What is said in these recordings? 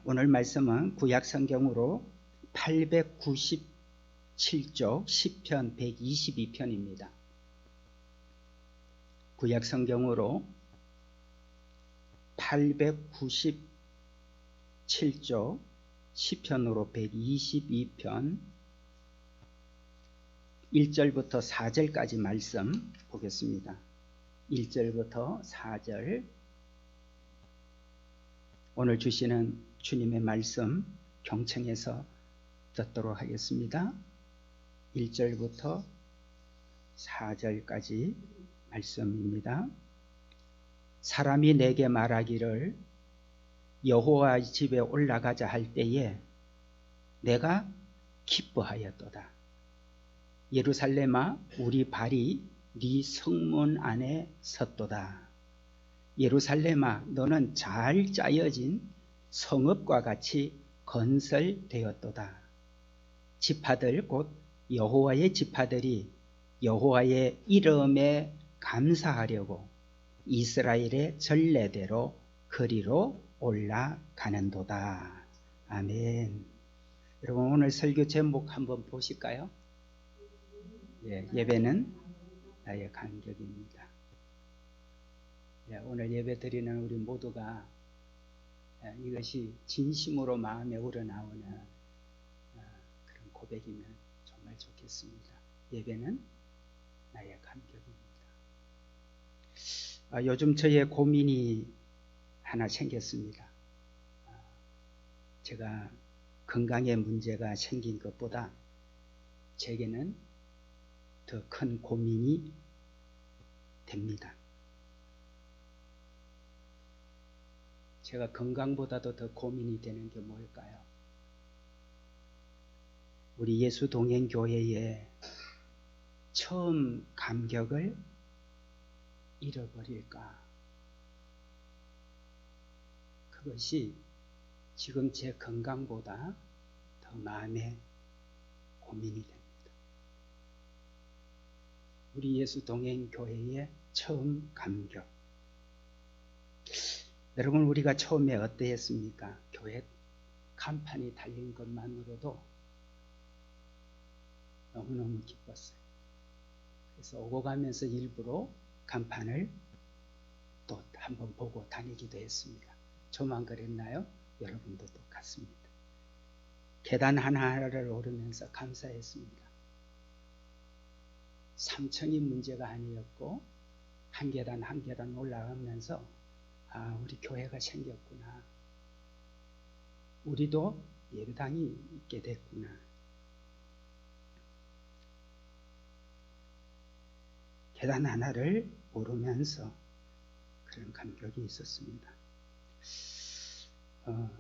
오늘 말씀은 구약 성경으로 897쪽 시편 122편입니다. 구약 성경으로 897쪽 시편으로 122편 1절부터 4절까지 말씀 보겠습니다. 1절부터 4절 오늘 주시는 주님의 말씀 경청해서 듣도록 하겠습니다. 1절부터 4절까지 말씀입니다. 사람이 내게 말하기를 여호와의 집에 올라가자 할 때에 내가 기뻐하였도다. 예루살렘아, 우리 발이 네 성문 안에 섰도다. 예루살렘아, 너는 잘 짜여진 성읍과 같이 건설되었도다. 지파들 곧 여호와의 지파들이 여호와의 이름에 감사하려고 이스라엘의 전례대로 거리로 올라가는도다. 아멘. 여러분, 오늘 설교 제목 한번 보실까요? 예배는 나의 간격입니다. 오늘 예배 드리는 우리 모두가 이것이 진심으로 마음에 우러나오는 그런 고백이면 정말 좋겠습니다. 예배는 나의 간격입니다. 요즘 저의 고민이 하나 생겼습니다. 제가 건강에 문제가 생긴 것보다 제게는 더 큰 고민이 됩니다. 제가 건강보다도 더 고민이 되는 게 뭘까요? 우리 예수 동행교회에 처음 감격을 잃어버릴까? 그것이 지금 제 건강보다 더 마음에 고민이 됩니다. 우리 예수 동행교회의 처음 감격. 여러분, 우리가 처음에 어떠했습니까? 교회 간판이 달린 것만으로도 너무너무 기뻤어요. 그래서 오고 가면서 일부러 간판을 또 한번 보고 다니기도 했습니다. 저만 그랬나요? 여러분도 똑같습니다. 계단 하나하나를 오르면서 감사했습니다. 3층이 문제가 아니었고 한 계단 한 계단 올라가면서 우리 교회가 생겼구나. 우리도 예배당이 있게 됐구나. 계단 하나를 오르면서 그런 감격이 있었습니다.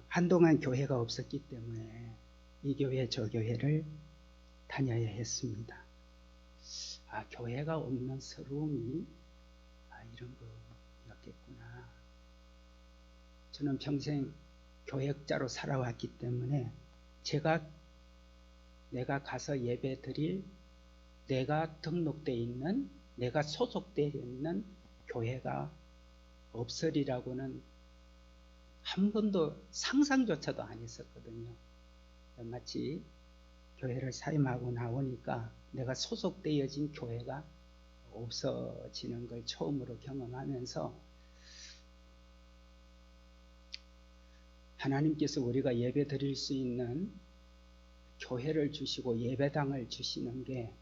한동안 교회가 없었기 때문에 이 교회 저 교회를 다녀야 했습니다. 교회가 없는 서러움이 이런 거였겠구나. 저는 평생 교역자로 살아왔기 때문에 내가 가서 예배 드릴 내가 등록되어 있는 내가 소속되어 있는 교회가 없으리라고는 한 번도 상상조차도 안 했었거든요. 마치 교회를 사임하고 나오니까 내가 소속되어진 교회가 없어지는 걸 처음으로 경험하면서 하나님께서 우리가 예배 드릴 수 있는 교회를 주시고 예배당을 주시는 게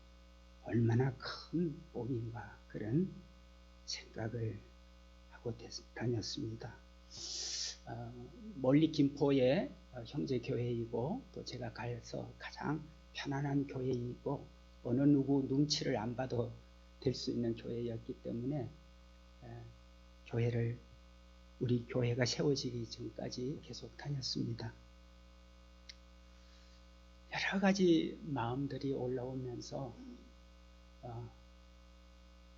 얼마나 큰 복인가, 그런 생각을 하고 다녔습니다. 멀리 김포의 형제교회이고 또 제가 가서 가장 편안한 교회이고 어느 누구 눈치를 안 봐도 될 수 있는 교회였기 때문에 우리 교회가 세워지기 전까지 계속 다녔습니다. 여러 가지 마음들이 올라오면서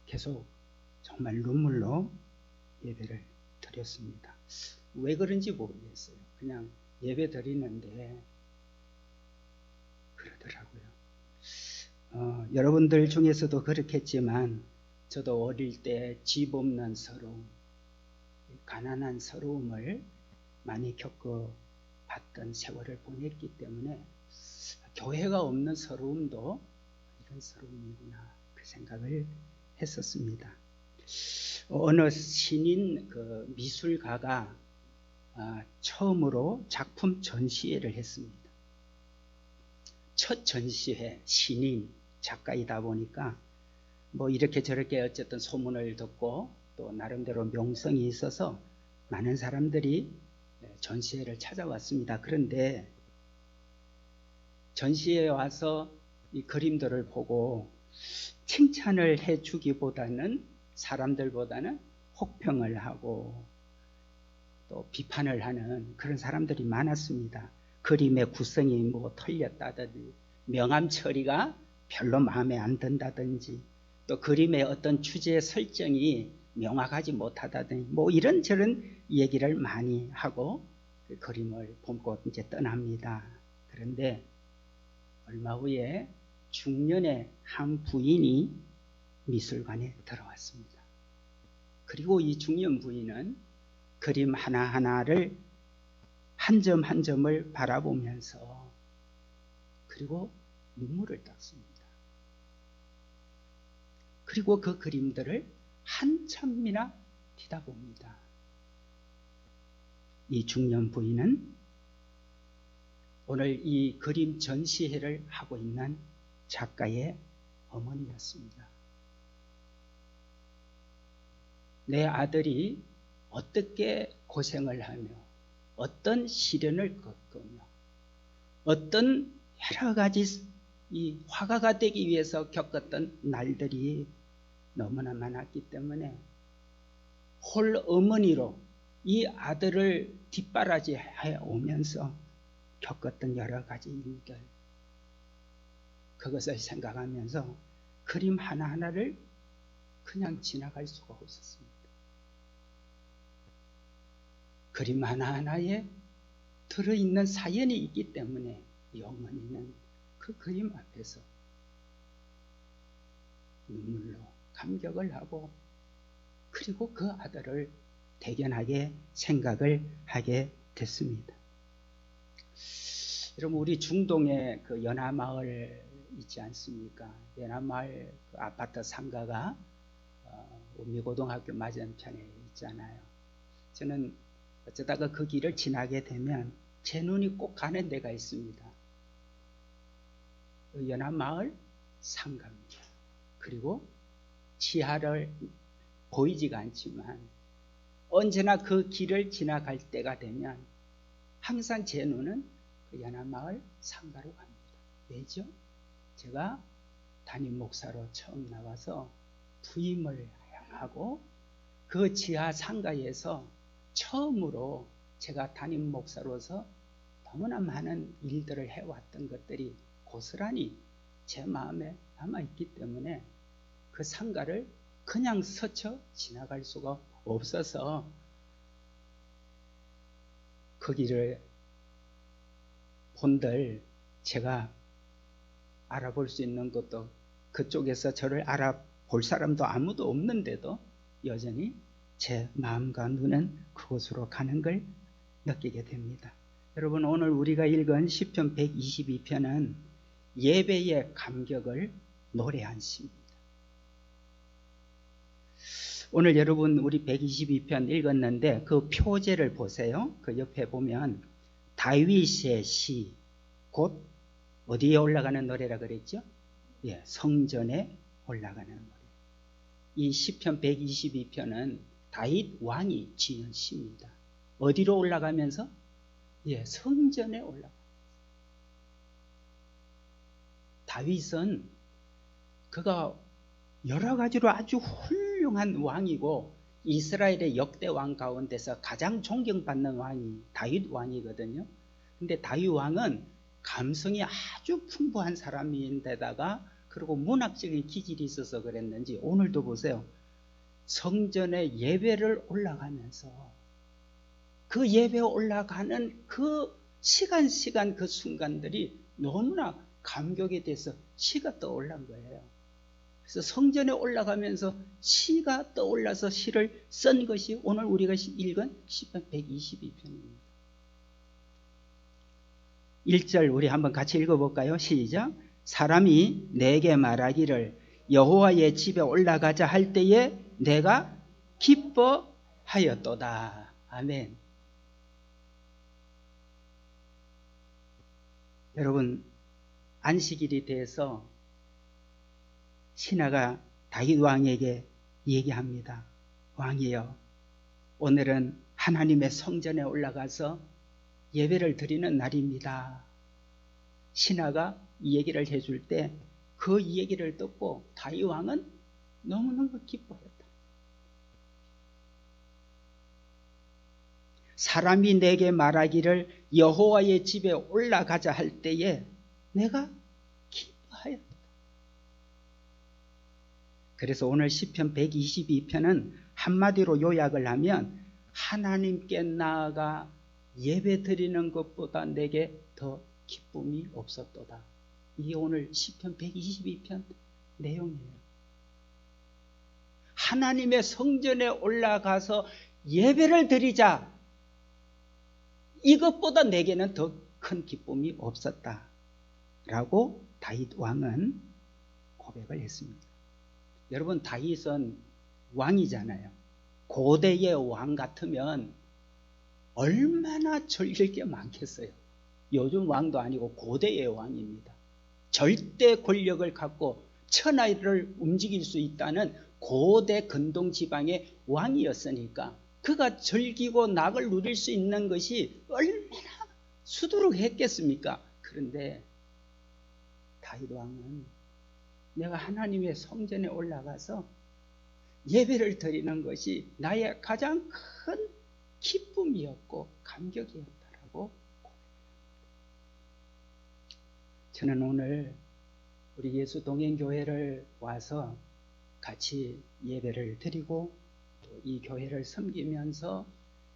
계속 정말 눈물로 예배를 드렸습니다. 왜 그런지 모르겠어요. 그냥 예배 드리는데 그러더라고요. 여러분들 중에서도 그렇겠지만 저도 어릴 때 집 없는 서러움, 가난한 서러움을 많이 겪어봤던 어떤 세월을 보냈기 때문에 교회가 없는 서러움도 이런 서러움이구나 그 생각을 했었습니다. 어느 신인 그 미술가가 처음으로 작품 전시회를 했습니다. 첫 전시회 신인 작가이다 보니까 뭐 이렇게 저렇게 어쨌든 소문을 듣고 또 나름대로 명성이 있어서 많은 사람들이 전시회를 찾아왔습니다. 그런데 전시회에 와서 이 그림들을 보고 칭찬을 해주기보다는 사람들보다는 혹평을 하고 또 비판을 하는 그런 사람들이 많았습니다. 그림의 구성이 뭐 틀렸다든지 명암 처리가 별로 마음에 안 든다든지 또 그림의 어떤 주제 설정이 명확하지 못하다든지 뭐 이런저런 얘기를 많이 하고 그 그림을 보고 이제 떠납니다. 그런데 얼마 후에 중년의 한 부인이 미술관에 들어왔습니다. 그리고 이 중년 부인은 그림 하나하나를 한 점 한 점을 바라보면서 그리고 눈물을 닦습니다. 그리고 그 그림들을 한참이나 뒤다봅니다. 이 중년 부인은 오늘 이 그림 전시회를 하고 있는 작가의 어머니였습니다. 내 아들이 어떻게 고생을 하며 어떤 시련을 겪으며 어떤 여러 가지 이 화가가 되기 위해서 겪었던 날들이 너무나 많았기 때문에 홀 어머니로 이 아들을 뒷바라지해 오면서 겪었던 여러 가지 일들 그것을 생각하면서 그림 하나하나를 그냥 지나갈 수가 없었습니다. 그림 하나하나에 들어있는 사연이 있기 때문에 이 어머니는 그 그림 앞에서 눈물로 감격을 하고 그리고 그 아들을 대견하게 생각을 하게 됐습니다. 여러분 우리 중동에 그 연화마을 있지 않습니까? 연화마을 그 아파트 상가가 우미고등학교 맞은편에 있잖아요. 저는 어쩌다가 그 길을 지나게 되면 제 눈이 꼭 가는 데가 있습니다. 그 연화마을 상가입니다. 그리고 지하를 보이지가 않지만 언제나 그 길을 지나갈 때가 되면 항상 제 눈은 그 연화마을 상가로 갑니다. 왜죠? 제가 담임 목사로 처음 나와서 부임을 하고 그 지하 상가에서 처음으로 제가 담임 목사로서 너무나 많은 일들을 해왔던 것들이 고스란히 제 마음에 남아있기 때문에 그 상가를 그냥 스쳐 지나갈 수가 없어서 거기를 본들 제가 알아볼 수 있는 것도 그쪽에서 저를 알아볼 사람도 아무도 없는데도 여전히 제 마음과 눈은 그곳으로 가는 걸 느끼게 됩니다. 여러분 오늘 우리가 읽은 시편 122편은 예배의 감격을 노래한 시입니다. 오늘 여러분 우리 122편 읽었는데 그 표제를 보세요. 그 옆에 보면 다윗의 시, 곧 어디에 올라가는 노래라 그랬죠? 예, 성전에 올라가는 노래. 이 시편 122편은 다윗 왕이 지은 시입니다. 어디로 올라가면서? 예, 성전에 올라가. 다윗은 그가 여러 가지로 아주 훌륭한 왕이고 이스라엘의 역대 왕 가운데서 가장 존경받는 왕이 다윗 왕이거든요. 근데 다윗 왕은 감성이 아주 풍부한 사람인데다가 그리고 문학적인 기질이 있어서 그랬는지 오늘도 보세요. 성전에 예배를 올라가면서 그 예배에 올라가는 그 시간 그 순간들이 너무나 감격에 대해서 시가 떠올란 거예요. 그래서 성전에 올라가면서 시가 떠올라서 시를 쓴 것이 오늘 우리가 읽은 시편 122편입니다. 1절 우리 한번 같이 읽어볼까요? 시작. 사람이 내게 말하기를 여호와의 집에 올라가자 할 때에 내가 기뻐하였도다. 아멘. 여러분, 안식일이 돼서 신하가 다윗 왕에게 얘기합니다. 왕이여, 오늘은 하나님의 성전에 올라가서 예배를 드리는 날입니다. 신하가 이 얘기를 해줄 때 그 얘기를 듣고 다윗 왕은 너무너무 기뻐했다. 사람이 내게 말하기를 여호와의 집에 올라가자 할 때에 내가 기뻐하였다. 그래서 오늘 시편 122편은 한마디로 요약을 하면 하나님께 나아가 예배 드리는 것보다 내게 더 기쁨이 없었도다. 이게 오늘 시편 122편 내용이에요. 하나님의 성전에 올라가서 예배를 드리자. 이것보다 내게는 더 큰 기쁨이 없었다. 라고 다윗 왕은 고백을 했습니다. 여러분, 다윗은 왕이잖아요. 고대의 왕 같으면 얼마나 즐길 게 많겠어요. 요즘 왕도 아니고 고대의 왕입니다. 절대 권력을 갖고 천하를 움직일 수 있다는 고대 근동 지방의 왕이었으니까 그가 즐기고 낙을 누릴 수 있는 것이 얼마나 수두룩했겠습니까? 그런데 다윗 왕은 내가 하나님의 성전에 올라가서 예배를 드리는 것이 나의 가장 큰 기쁨이었고 감격이었다라고 고백합니다. 저는 오늘 우리 예수 동행교회를 와서 같이 예배를 드리고 또 이 교회를 섬기면서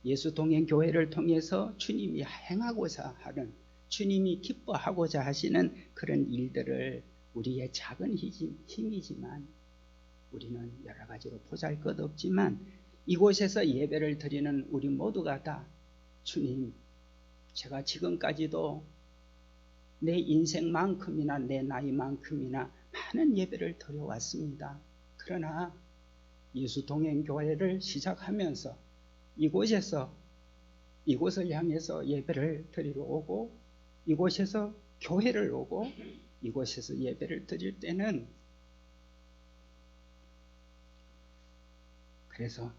예수 동행교회를 통해서 주님이 행하고자 하는, 주님이 기뻐하고자 하시는 그런 일들을 우리의 작은 힘이지만 우리는 여러 가지로 보잘것없지만 이곳에서 예배를 드리는 우리 모두가 다 주님, 제가 지금까지도 내 인생만큼이나 내 나이만큼이나 많은 예배를 드려왔습니다. 그러나 예수 동행교회를 시작하면서 이곳을 향해서 예배를 드리러 오고 이곳에서 교회를 오고 이곳에서 예배를 드릴 때는 그래서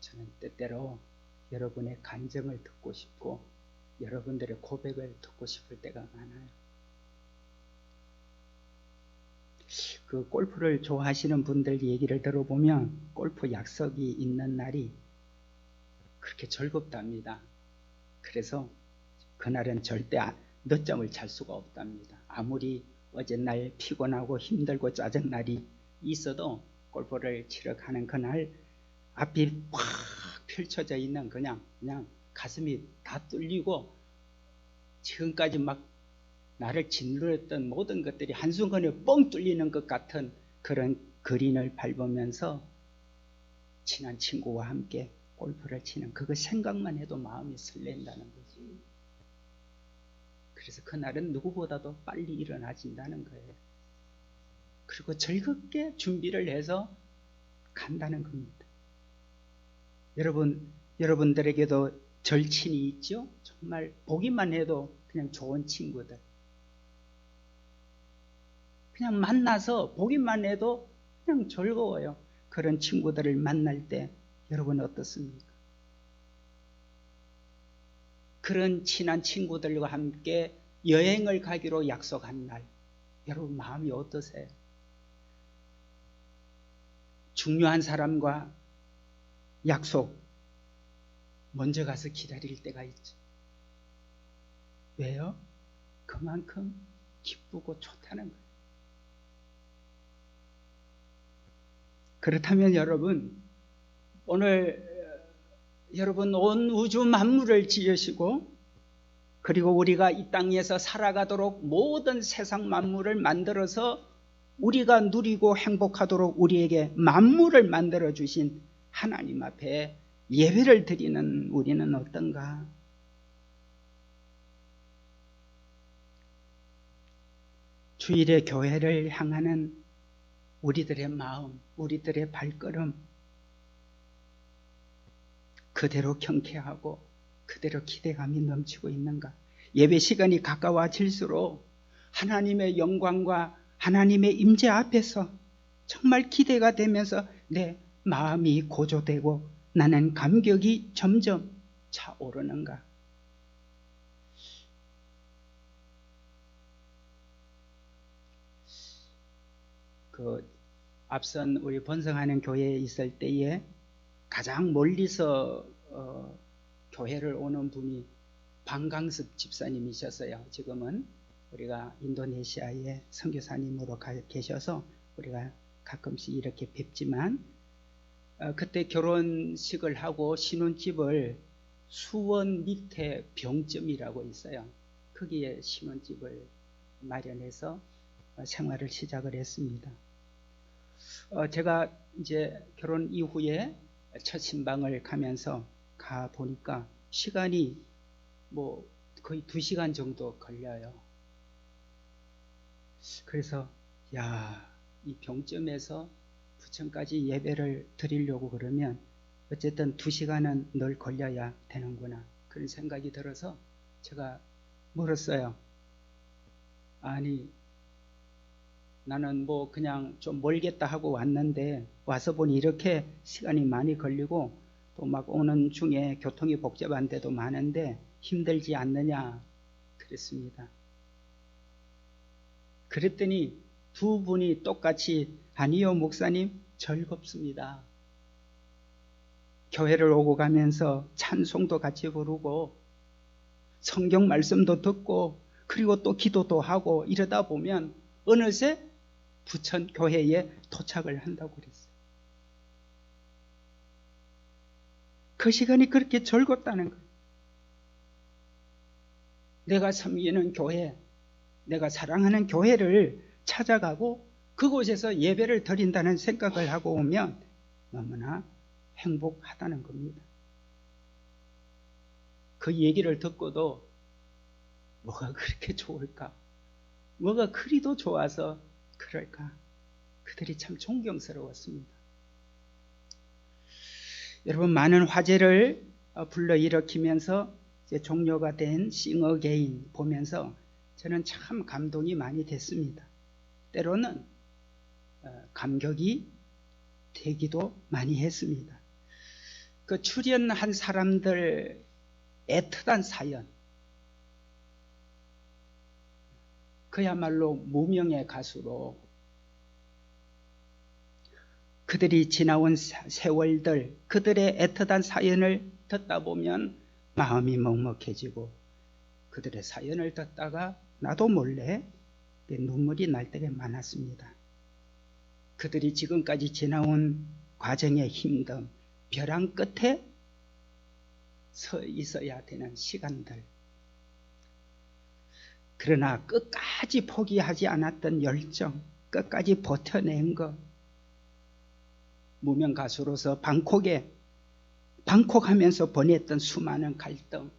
저는 때때로 여러분의 간증을 듣고 싶고 여러분들의 고백을 듣고 싶을 때가 많아요. 그 골프를 좋아하시는 분들 얘기를 들어보면 골프 약속이 있는 날이 그렇게 즐겁답니다. 그래서 그날은 절대 늦잠을 잘 수가 없답니다. 아무리 어젯날 피곤하고 힘들고 짜증날이 있어도 골프를 치러 가는 그날 앞이 확 펼쳐져 있는 그냥 가슴이 다 뚫리고 지금까지 막 나를 짓누렸던 모든 것들이 한순간에 뻥 뚫리는 것 같은 그런 그린을 밟으면서 친한 친구와 함께 골프를 치는 그거 생각만 해도 마음이 설렌다는 거지. 그래서 그날은 누구보다도 빨리 일어나진다는 거예요. 그리고 즐겁게 준비를 해서 간다는 겁니다. 여러분들에게도 절친이 있죠? 정말 보기만 해도 그냥 좋은 친구들. 그냥 만나서 보기만 해도 그냥 즐거워요. 그런 친구들을 만날 때 여러분 어떻습니까? 그런 친한 친구들과 함께 여행을 가기로 약속한 날 여러분 마음이 어떠세요? 중요한 사람과 약속 먼저 가서 기다릴 때가 있죠. 왜요? 그만큼 기쁘고 좋다는 거예요. 그렇다면 여러분, 오늘 여러분 온 우주 만물을 지으시고 그리고 우리가 이 땅에서 살아가도록 모든 세상 만물을 만들어서 우리가 누리고 행복하도록 우리에게 만물을 만들어 주신 하나님 앞에 예배를 드리는 우리는 어떤가? 주일에 교회를 향하는 우리들의 마음, 우리들의 발걸음 그대로 경쾌하고 그대로 기대감이 넘치고 있는가? 예배 시간이 가까워질수록 하나님의 영광과 하나님의 임재 앞에서 정말 기대가 되면서 내 마음이 고조되고 나는 감격이 점점 차오르는가? 앞선 우리 번성하는 교회에 있을 때에 가장 멀리서 교회를 오는 분이 방강섭 집사님이셨어요. 지금은 우리가 인도네시아에 선교사님으로 계셔서 우리가 가끔씩 이렇게 뵙지만 그때 결혼식을 하고 신혼집을 수원 밑에 병점이라고 있어요. 거기에 신혼집을 마련해서 생활을 시작을 했습니다. 제가 이제 결혼 이후에 첫 신방을 가면서 가 보니까 시간이 뭐 거의 2시간 정도 걸려요. 그래서 이 병점에서 부천까지 예배를 드리려고 그러면 어쨌든 2시간은 늘 걸려야 되는구나 그런 생각이 들어서 제가 물었어요. 아니 나는 뭐 그냥 좀 멀겠다 하고 왔는데 와서 보니 이렇게 시간이 많이 걸리고 또 막 오는 중에 교통이 복잡한 데도 많은데 힘들지 않느냐 그랬습니다. 그랬더니 두 분이 똑같이 아니요 목사님 즐겁습니다. 교회를 오고 가면서 찬송도 같이 부르고 성경 말씀도 듣고 그리고 또 기도도 하고 이러다 보면 어느새 부천 교회에 도착을 한다고 그랬어요. 그 시간이 그렇게 즐겁다는 거예요. 내가 섬기는 교회, 내가 사랑하는 교회를 찾아가고 그곳에서 예배를 드린다는 생각을 하고 오면 너무나 행복하다는 겁니다. 그 얘기를 듣고도 뭐가 그렇게 좋을까? 뭐가 그리도 좋아서 그럴까? 그들이 참 존경스러웠습니다. 여러분 많은 화제를 불러일으키면서 이제 종료가 된 Sing Again 보면서 저는 참 감동이 많이 됐습니다. 때로는 감격이 되기도 많이 했습니다. 그 출연한 사람들 애틋한 사연 그야말로 무명의 가수로 그들이 지나온 세월들 그들의 애틋한 사연을 듣다 보면 마음이 먹먹해지고 그들의 사연을 듣다가 나도 몰래 눈물이 날 때가 많았습니다. 그들이 지금까지 지나온 과정의 힘듦 벼랑 끝에 서 있어야 되는 시간들 그러나 끝까지 포기하지 않았던 열정 끝까지 버텨낸 것 무명 가수로서 방콕하면서 보냈던 수많은 갈등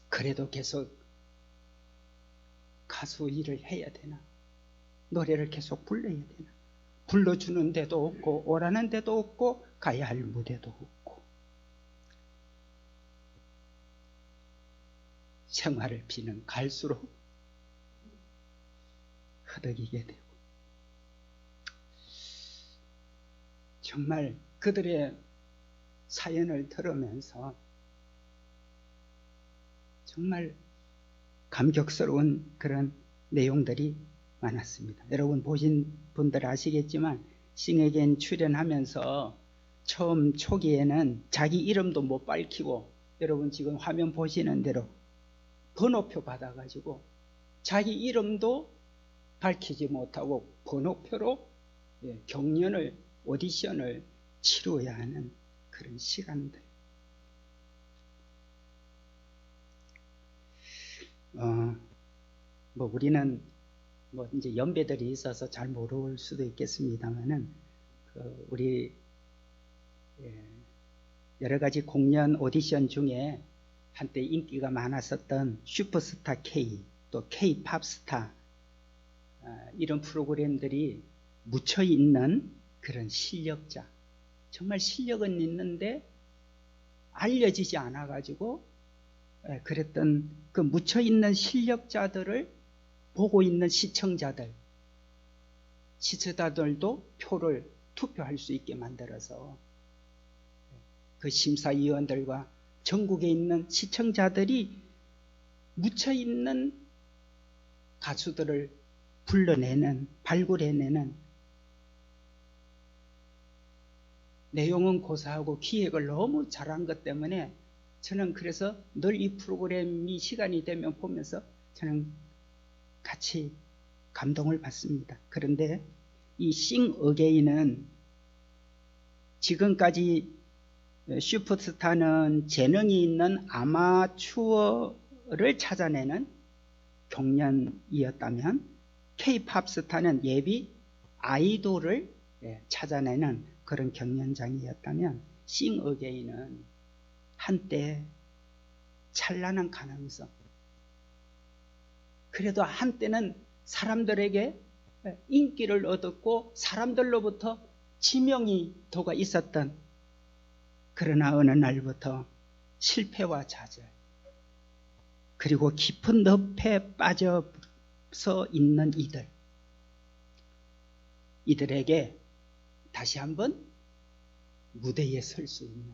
그래도 계속 가수 일을 해야 되나 노래를 계속 불러야 되나 불러주는 데도 없고 오라는 데도 없고 가야 할 무대도 없고 생활을 비는 갈수록 허덕이게 되고 정말 그들의 사연을 들으면서 정말 감격스러운 그런 내용들이 많았습니다. 여러분 보신 분들 아시겠지만 Sing Again 출연하면서 처음 초기에는 자기 이름도 못 밝히고 여러분 지금 화면 보시는 대로 번호표 받아가지고 자기 이름도 밝히지 못하고 번호표로 경연을 오디션을 치러야 하는 그런 시간들 뭐 우리는 뭐 이제 연배들이 있어서 잘 모를 수도 있겠습니다만은 우리 여러 가지 공연 오디션 중에 한때 인기가 많았었던 슈퍼스타 K 또 K-팝 스타 이런 프로그램들이 묻혀 있는 그런 실력자, 정말 실력은 있는데 알려지지 않아 가지고 그랬던 그 묻혀 있는 실력자들을 보고 있는 시청자들도 표를 투표할 수 있게 만들어서 그 심사위원들과 전국에 있는 시청자들이 묻혀 있는 가수들을 불러내는, 발굴해내는, 내용은 고사하고 기획을 너무 잘한 것 때문에 저는 그래서 늘 이 프로그램이 시간이 되면 보면서 저는 같이 감동을 받습니다. 그런데 이 싱 어게인은 지금까지 슈퍼스타는 재능이 있는 아마추어를 찾아내는 경연이었다면 K-팝 스타는 예비 아이돌을 찾아내는 그런 경연장이었다면 싱 어게인은 한때 찬란한 가능성, 그래도 한때는 사람들에게 인기를 얻었고 사람들로부터 지명이 도가 있었던, 그러나 어느 날부터 실패와 좌절 그리고 깊은 늪에 빠져서 있는 이들에게 다시 한번 무대에 설 수 있는,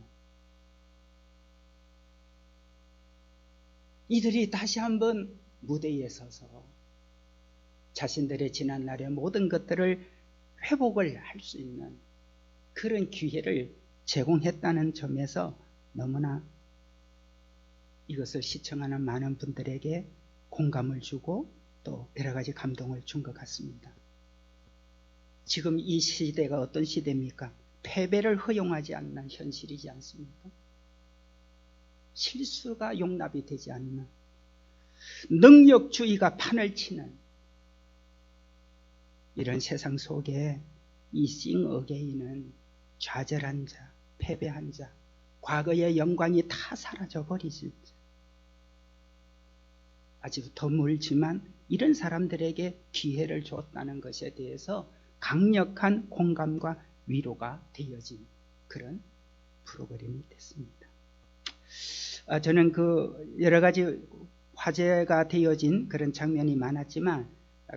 이들이 다시 한번 무대에 서서 자신들의 지난날의 모든 것들을 회복을 할 수 있는 그런 기회를 제공했다는 점에서 너무나 이것을 시청하는 많은 분들에게 공감을 주고 또 여러 가지 감동을 준 것 같습니다. 지금 이 시대가 어떤 시대입니까? 패배를 허용하지 않는 현실이지 않습니까? 실수가 용납이 되지 않는, 능력주의가 판을 치는 이런 세상 속에 이 싱 어게인은 좌절한 자, 패배한 자, 과거의 영광이 다 사라져 버리지, 아직 더 멀지만 이런 사람들에게 기회를 줬다는 것에 대해서 강력한 공감과 위로가 되어진 그런 프로그램이 됐습니다. 저는 그 여러 가지 화제가 되어진 그런 장면이 많았지만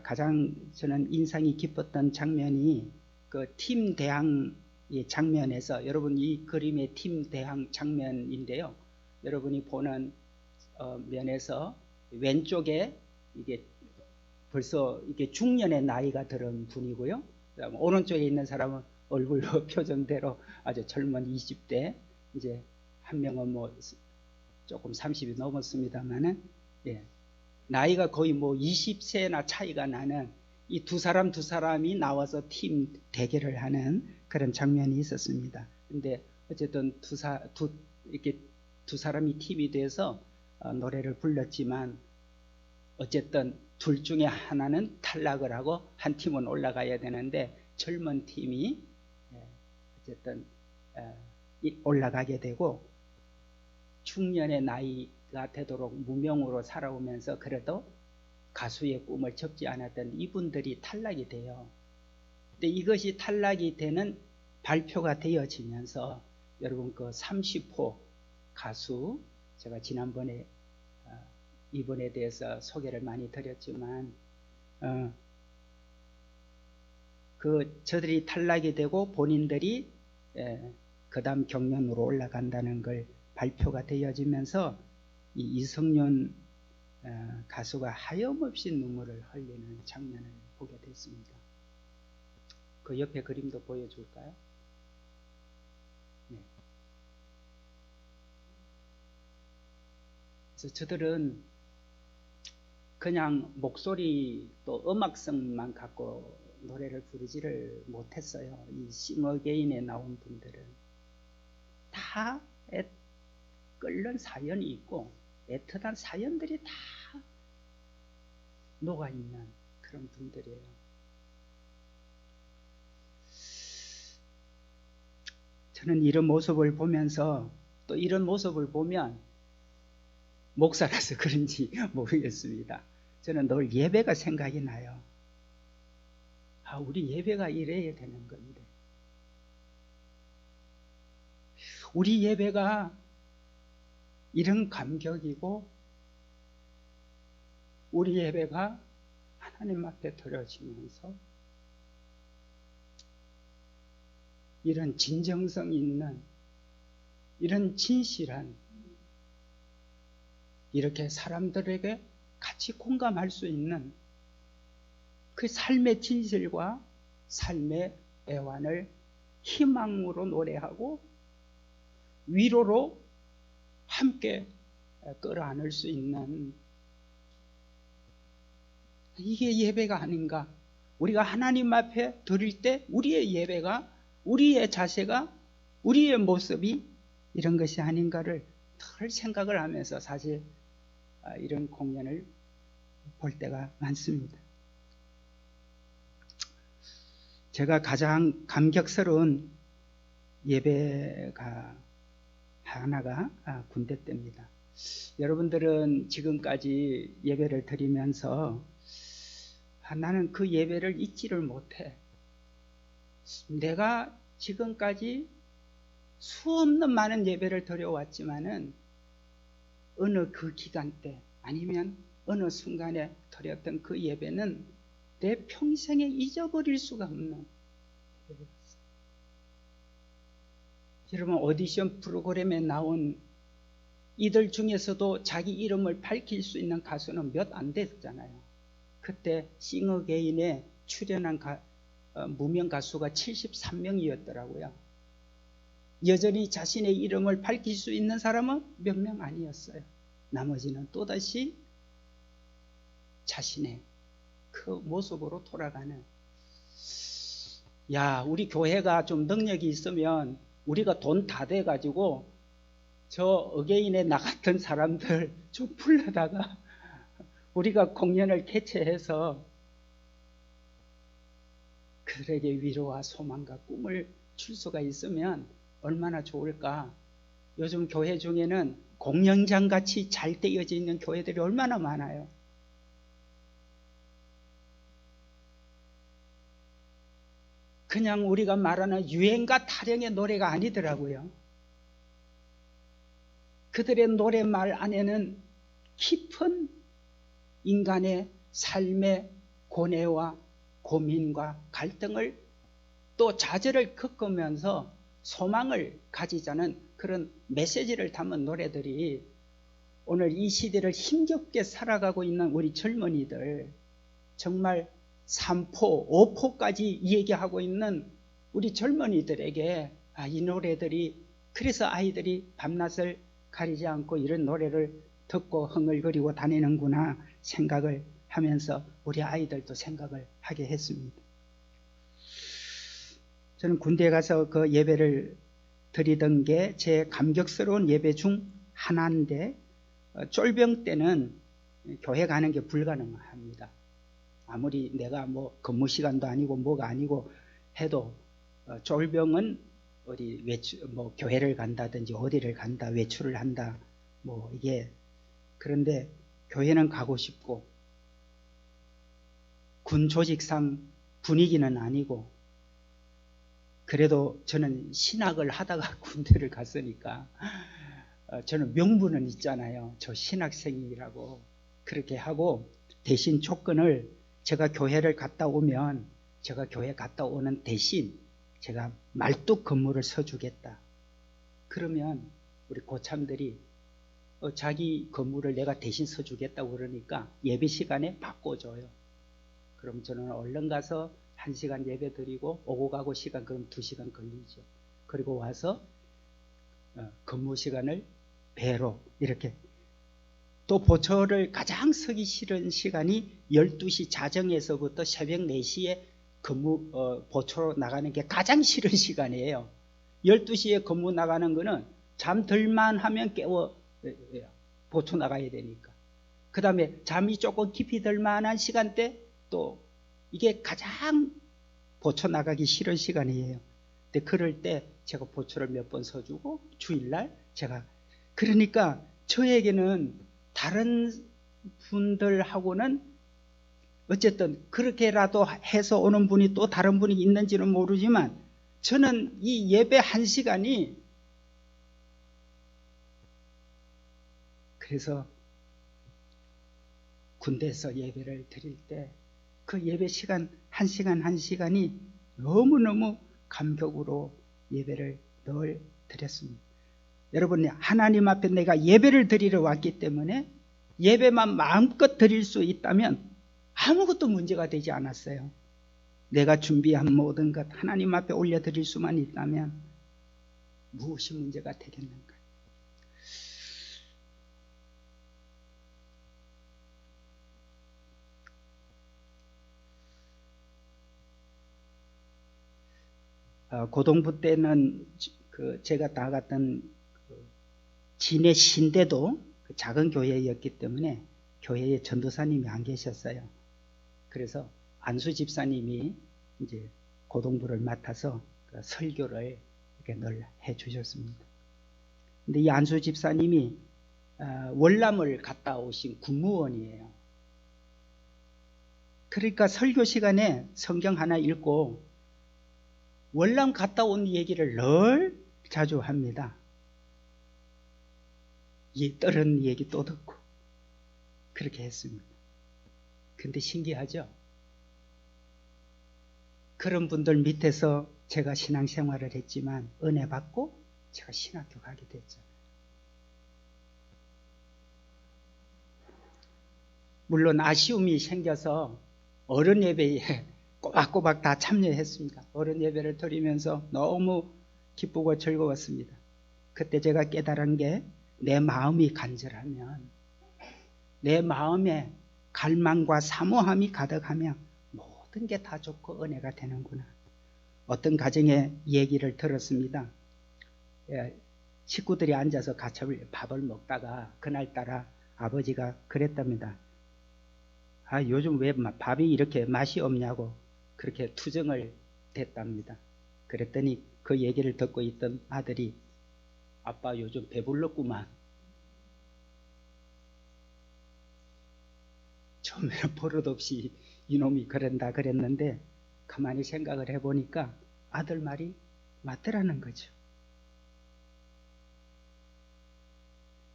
가장 저는 인상이 깊었던 장면이 그 팀 대항 장면에서, 여러분 이 그림의 팀 대항 장면인데요. 여러분이 보는 면에서 왼쪽에 이게 벌써 이게 중년의 나이가 들은 분이고요. 오른쪽에 있는 사람은 얼굴 표정대로 아주 젊은 20대, 이제 한 명은 뭐 조금 30이 넘었습니다만은 나이가 거의 뭐 20세나 차이가 나는 이 두 사람이 나와서 팀 대결을 하는 그런 장면이 있었습니다. 근데 어쨌든 이렇게 두 사람이 팀이 돼서 노래를 불렀지만 어쨌든 둘 중에 하나는 탈락을 하고 한 팀은 올라가야 되는데 젊은 팀이 어쨌든 올라가게 되고, 중년의 나이가 되도록 무명으로 살아오면서 그래도 가수의 꿈을 접지 않았던 이분들이 탈락이 돼요. 근데 이것이 탈락이 되는 발표가 되어지면서 여러분 그 30호 가수, 제가 지난번에 이분에 대해서 소개를 많이 드렸지만 저들이 탈락이 되고 본인들이 그 다음 경연으로 올라간다는 걸 발표가 되어지면서 이 이성윤 가수가 하염없이 눈물을 흘리는 장면을 보게 됐습니다. 그 옆에 그림도 보여줄까요? 네. 그래서 저들은 그냥 목소리 또 음악성만 갖고 노래를 부르지를 못했어요. 이 싱 어게인에 나온 분들은 다 끓는 사연이 있고 애틋한 사연들이 다 녹아있는 그런 분들이에요. 저는 이런 모습을 보면서, 또 이런 모습을 보면 목사라서 그런지 모르겠습니다. 저는 늘 예배가 생각이 나요. 우리 예배가 이래야 되는 건데. 우리 예배가 이런 감격이고, 우리 예배가 하나님 앞에 드려지면서 이런 진정성 있는, 이런 진실한, 이렇게 사람들에게 같이 공감할 수 있는 그 삶의 진실과 삶의 애환을 희망으로 노래하고 위로로 함께 끌어안을 수 있는, 이게 예배가 아닌가. 우리가 하나님 앞에 드릴 때 우리의 예배가, 우리의 자세가, 우리의 모습이 이런 것이 아닌가를 늘 생각을 하면서 사실 이런 공연을 볼 때가 많습니다. 제가 가장 감격스러운 예배가 하나가 군대 때입니다. 여러분들은 지금까지 예배를 드리면서 나는 그 예배를 잊지를 못해. 내가 지금까지 수없는 많은 예배를 드려왔지만은 어느 그 기간 때 아니면 어느 순간에 드렸던 그 예배는 내 평생에 잊어버릴 수가 없는 예배였어요. 여러분, 오디션 프로그램에 나온 이들 중에서도 자기 이름을 밝힐 수 있는 가수는 몇 안 됐잖아요. 그때 싱어게인에 출연한 무명 가수가 73명이었더라고요. 여전히 자신의 이름을 밝힐 수 있는 사람은 몇 명 아니었어요. 나머지는 또다시 자신의 그 모습으로 돌아가는. 우리 교회가 좀 능력이 있으면 우리가 돈 다 돼가지고 저 어게인에 나갔던 사람들 좀 불러다가 우리가 공연을 개최해서 그들에게 위로와 소망과 꿈을 줄 수가 있으면 얼마나 좋을까. 요즘 교회 중에는 공연장 같이 잘 떼어져 있는 교회들이 얼마나 많아요. 그냥 우리가 말하는 유행가 타령의 노래가 아니더라고요. 그들의 노래말 안에는 깊은 인간의 삶의 고뇌와 고민과 갈등을 또 좌절을 겪으면서 소망을 가지자는 그런 메시지를 담은 노래들이 오늘 이 시대를 힘겹게 살아가고 있는 우리 젊은이들, 정말 3포, 5포까지 얘기하고 있는 우리 젊은이들에게 이 노래들이, 그래서 아이들이 밤낮을 가리지 않고 이런 노래를 듣고 흥얼거리고 다니는구나 생각을 하면서 우리 아이들도 생각을 하게 했습니다. 저는 군대에 가서 그 예배를 드리던 게 제 감격스러운 예배 중 하나인데, 쫄병 때는 교회 가는 게 불가능합니다. 아무리 내가 뭐 근무 시간도 아니고 뭐가 아니고 해도 쫄병은 어디 뭐 교회를 간다든지 어디를 간다, 외출을 한다, 뭐 이게. 그런데 교회는 가고 싶고 군 조직상 분위기는 아니고, 그래도 저는 신학을 하다가 군대를 갔으니까 저는 명분은 있잖아요. 저 신학생이라고. 그렇게 하고 대신 조건을, 제가 교회를 갔다 오면 제가 교회 갔다 오는 대신 제가 말뚝 근무를 서주겠다. 그러면 우리 고참들이 자기 근무를 내가 대신 서주겠다고 그러니까 예배 시간에 바꿔줘요. 그럼 저는 얼른 가서 1시간 예배 드리고 오고 가고 시간 그럼 2시간 걸리죠. 그리고 와서 근무 시간을 배로 이렇게. 또 보초를 가장 서기 싫은 시간이 12시 자정에서부터 새벽 4시에 근무 보초로 나가는 게 가장 싫은 시간이에요. 12시에 근무 나가는 거는 잠들만 하면 깨워 보초 나가야 되니까. 그 다음에 잠이 조금 깊이 들 만한 시간대, 또 이게 가장 보초 나가기 싫은 시간이에요. 근데 그럴 때 제가 보초를 몇 번 서주고 주일날 제가, 그러니까 저에게는 다른 분들하고는 어쨌든 그렇게라도 해서 오는 분이 또 다른 분이 있는지는 모르지만 저는 이 예배 1시간이 그래서 군대에서 예배를 드릴 때 그 예배 시간 1시간이 너무너무 감격으로 예배를 늘 드렸습니다. 여러분, 하나님 앞에 내가 예배를 드리러 왔기 때문에 예배만 마음껏 드릴 수 있다면 아무것도 문제가 되지 않았어요. 내가 준비한 모든 것 하나님 앞에 올려드릴 수만 있다면 무엇이 문제가 되겠는가. 고등부 때는 제가 나갔던 진해 신대도 작은 교회였기 때문에 교회에 전도사님이 안 계셨어요. 그래서 안수 집사님이 이제 고등부를 맡아서 설교를 이렇게 늘 해주셨습니다. 근데 이 안수 집사님이 월남을 갔다 오신 군무원이에요. 그러니까 설교 시간에 성경 하나 읽고 월남 갔다 온 얘기를 늘 자주 합니다. 다른 얘기 또 듣고 그렇게 했습니다. 근데 신기하죠? 그런 분들 밑에서 제가 신앙생활을 했지만 은혜 받고 제가 신학교 가게 됐잖아요. 물론 아쉬움이 생겨서 어른 예배에 꼬박꼬박 다 참여했습니다. 어른 예배를 드리면서 너무 기쁘고 즐거웠습니다. 그때 제가 깨달은 게 내 마음이 간절하면, 내 마음에 갈망과 사모함이 가득하면 모든 게 다 좋고 은혜가 되는구나. 어떤 가정의 얘기를 들었습니다. 식구들이 앉아서 같이 밥을 먹다가 그날따라 아버지가 그랬답니다. 요즘 왜 밥이 이렇게 맛이 없냐고 그렇게 투정을 댔답니다. 그랬더니 그 얘기를 듣고 있던 아들이 아빠 요즘 배불렀구만. 처음에는 버릇없이 이놈이 그런다 그랬는데 가만히 생각을 해보니까 아들 말이 맞더라는 거죠.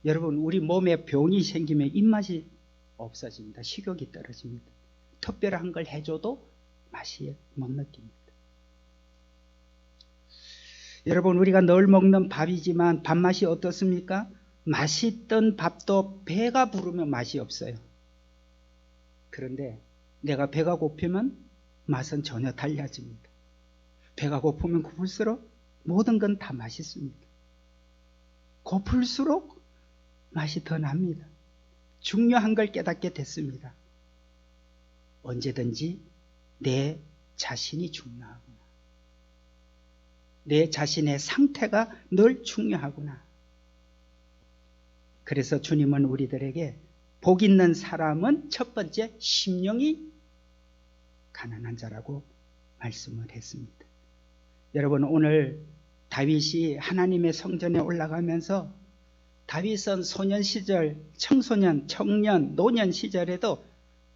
여러분, 우리 몸에 병이 생기면 입맛이 없어집니다. 식욕이 떨어집니다. 특별한 걸 해줘도 맛이 못 느낍니다. 여러분, 우리가 늘 먹는 밥이지만 밥맛이 어떻습니까? 맛있던 밥도 배가 부르면 맛이 없어요. 그런데 내가 배가 고프면 맛은 전혀 달라집니다. 배가 고프면 고플수록 모든 건 다 맛있습니다. 고플수록 맛이 더 납니다. 중요한 걸 깨닫게 됐습니다. 언제든지 내 자신이 중요하구나. 내 자신의 상태가 늘 중요하구나. 그래서 주님은 우리들에게 복 있는 사람은 첫 번째 심령이 가난한 자라고 말씀을 했습니다. 여러분, 오늘 다윗이 하나님의 성전에 올라가면서 다윗은 소년 시절, 청소년, 청년, 노년 시절에도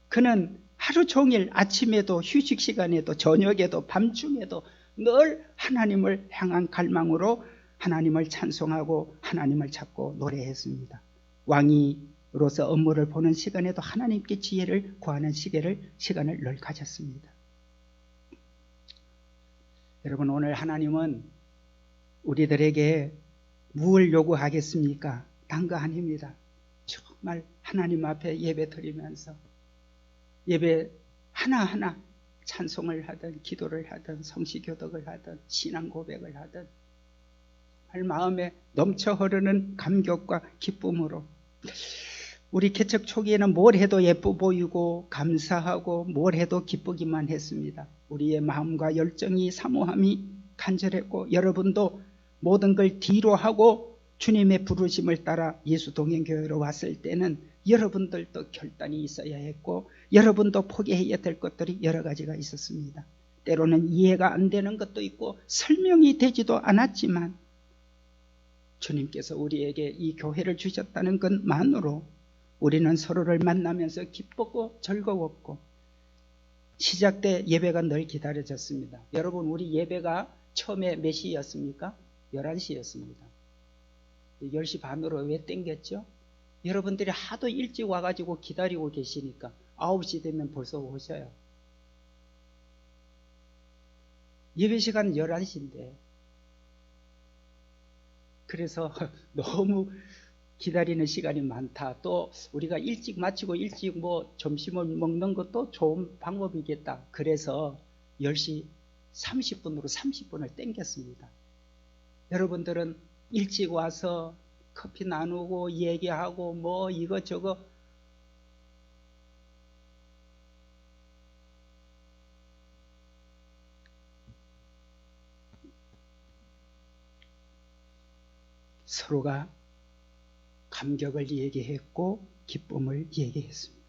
그는 하루 종일 아침에도 휴식 시간에도 저녁에도 밤중에도 늘 하나님을 향한 갈망으로 하나님을 찬송하고 하나님을 찾고 노래했습니다. 왕이로서 업무를 보는 시간에도 하나님께 지혜를 구하는 시간을 늘 가졌습니다. 여러분, 오늘 하나님은 우리들에게 무엇을 요구하겠습니까? 단 거 아닙니다. 정말 하나님 앞에 예배 드리면서 예배 하나하나 찬송을 하든 기도를 하든 성시교독을 하든 신앙 고백을 하든 마음에 넘쳐 흐르는 감격과 기쁨으로 우리 개척 초기에는 뭘 해도 예뻐 보이고 감사하고 뭘 해도 기쁘기만 했습니다. 우리의 마음과 열정이 사모함이 간절했고 여러분도 모든 걸 뒤로 하고 주님의 부르심을 따라 예수동행교회로 왔을 때는 여러분들도 결단이 있어야 했고 여러분도 포기해야 될 것들이 여러 가지가 있었습니다. 때로는 이해가 안 되는 것도 있고 설명이 되지도 않았지만 주님께서 우리에게 이 교회를 주셨다는 것만으로 우리는 서로를 만나면서 기뻤고 즐거웠고 시작 때 예배가 늘 기다려졌습니다. 여러분, 우리 예배가 처음에 몇 시였습니까? 11시였습니다. 10시 반으로 왜 땡겼죠? 여러분들이 하도 일찍 와가지고 기다리고 계시니까 9시 되면 벌써 오셔요. 예배 시간 11시인데 그래서 너무 기다리는 시간이 많다. 또 우리가 일찍 마치고 일찍 점심을 먹는 것도 좋은 방법이겠다. 그래서 10시 30분으로 30분을 땡겼습니다. 여러분들은 일찍 와서 커피 나누고 얘기하고 이것저것 서로가 감격을 얘기했고 기쁨을 얘기했습니다.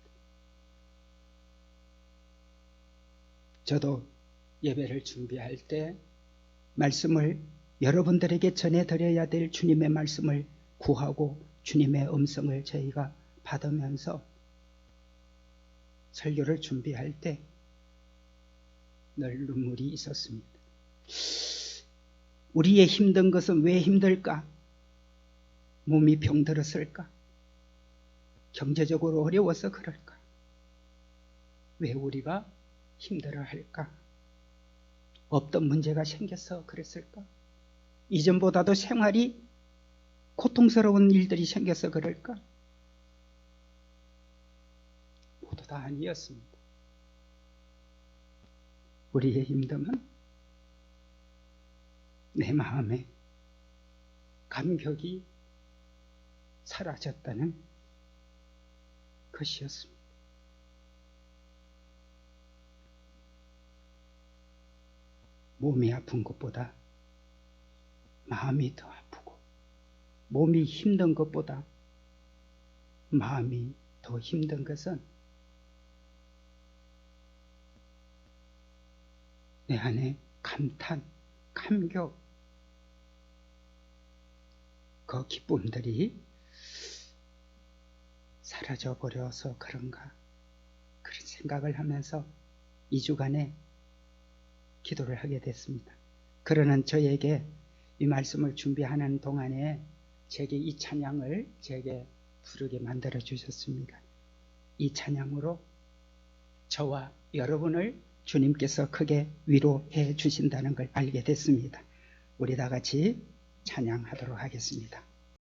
저도 예배를 준비할 때 말씀을 여러분들에게 전해드려야 될 주님의 말씀을 구하고 주님의 음성을 저희가 받으면서 설교를 준비할 때 늘 눈물이 있었습니다. 우리의 힘든 것은 왜 힘들까? 몸이 병들었을까? 경제적으로 어려워서 그럴까? 왜 우리가 힘들어할까? 없던 문제가 생겨서 그랬을까? 이전보다도 생활이 고통스러운 일들이 생겨서 그럴까? 모두 다 아니었습니다. 우리의 힘듦은 내 마음에 감격이 사라졌다는 것이었습니다. 몸이 아픈 것보다 마음이 더 아프고 몸이 힘든 것보다 마음이 더 힘든 것은 내 안에 감탄, 감격, 그 기쁨들이 사라져 버려서 그런가 그런 생각을 하면서 2주간에 기도를 하게 됐습니다. 그러는 저에게 이 말씀을 준비하는 동안에 제게 이 찬양을 제게 부르게 만들어 주셨습니다. 이 찬양으로 저와 여러분을 주님께서 크게 위로해 주신다는 걸 알게 됐습니다. 우리 다 같이 찬양하도록 하겠습니다.